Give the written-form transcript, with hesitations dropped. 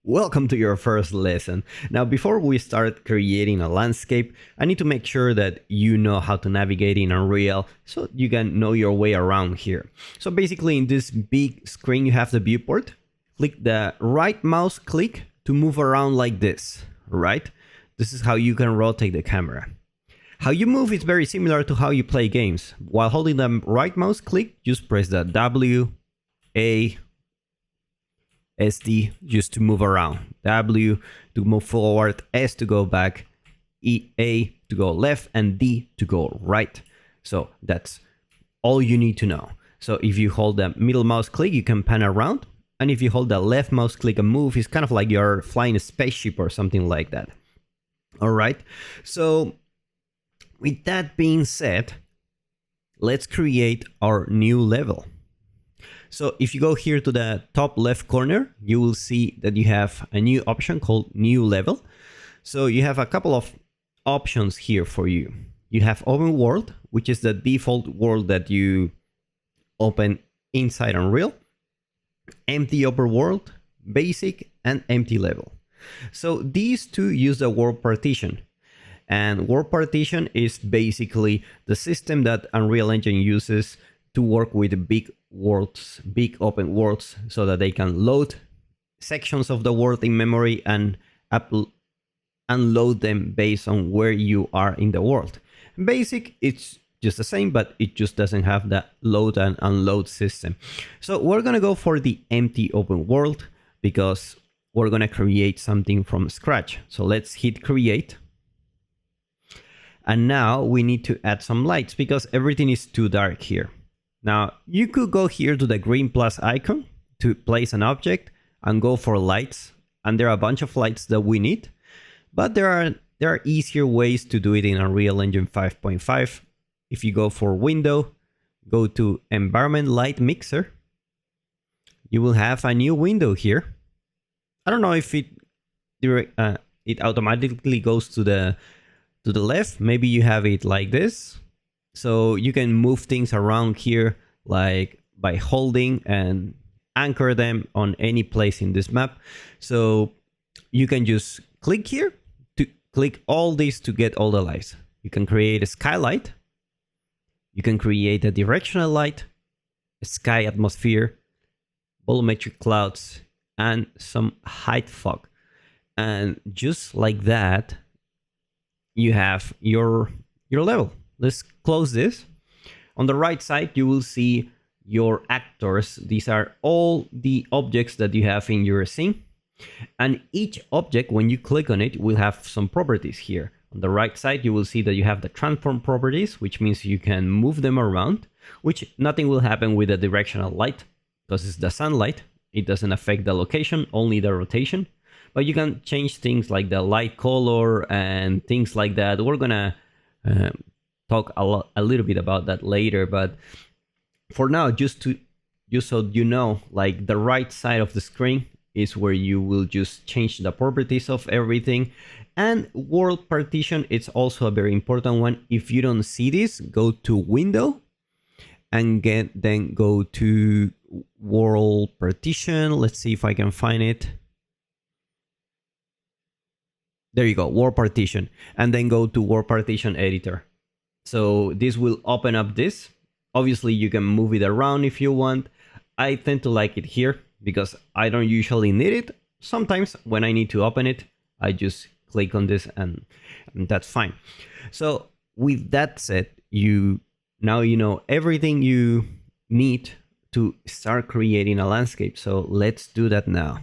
Welcome to your first lesson. Now, before we start creating a landscape, I need to make sure that you know how to navigate in Unreal so you can know your way around here. So basically in this big screen, you have the viewport. Click the right mouse click to move around like this, right? This is how you can rotate the camera. How you move is very similar to how you play games. While holding the right mouse click, just press the W, A, SD just to move around, W to move forward, S to go back, A to go left, and D to go right. So that's all you need to know. So if you hold the middle mouse click, you can pan around. And if you hold the left mouse click and move, it's kind of like you're flying a spaceship or something like that. All right. So with that being said, let's create our new level. So if you go here to the top left corner, you will see that you have a new option called new level. So you have a couple of options here for you. You have open world, which is the default world that you open inside Unreal, empty open world, basic, and empty level. So these two use the world partition. And world partition is basically the system that Unreal Engine uses to work with big worlds, big open worlds, so that they can load sections of the world in memory and unload them based on where you are in the world. Basic, it's just the same, but it just doesn't have that load and unload system. So we're gonna go for the empty open world because we're gonna create something from scratch. So let's hit create. And now we need to add some lights because everything is too dark here. Now, you could go here to the green plus icon to place an object and go for lights. And there are a bunch of lights that we need. But there are easier ways to do it in Unreal Engine 5.5. If you go for Window, go to Environment Light Mixer, you will have a new window here. I don't know if it automatically goes to the left. Maybe you have it like this. So you can move things around here, like by holding and anchor them on any place in this map. So you can just click here to click all these to get all the lights. You can create a skylight. You can create a directional light, a sky atmosphere, volumetric clouds, and some height fog. And just like that, you have your level. Let's close this. On the right side, you will see your actors. These are all the objects that you have in your scene. And each object, when you click on it, will have some properties here. On the right side, you will see that you have the transform properties, which means you can move them around, which nothing will happen with the directional light because it's the sunlight. It doesn't affect the location, only the rotation. But you can change things like the light color and things like that. We're gonna talk a little bit about that later, but for now, just so you know, like the right side of the screen is where you will just change the properties of everything. And world partition, it's also a very important one. If you don't see this, go to Window and then go to world partition. Let's see if I can find it. There you go, world partition, and then go to world partition editor. So this will open up this. Obviously, you can move it around if you want. I tend to like it here because I don't usually need it. Sometimes when I need to open it, I just click on this and that's fine. So with that said, now you know everything you need to start creating a landscape. So let's do that now.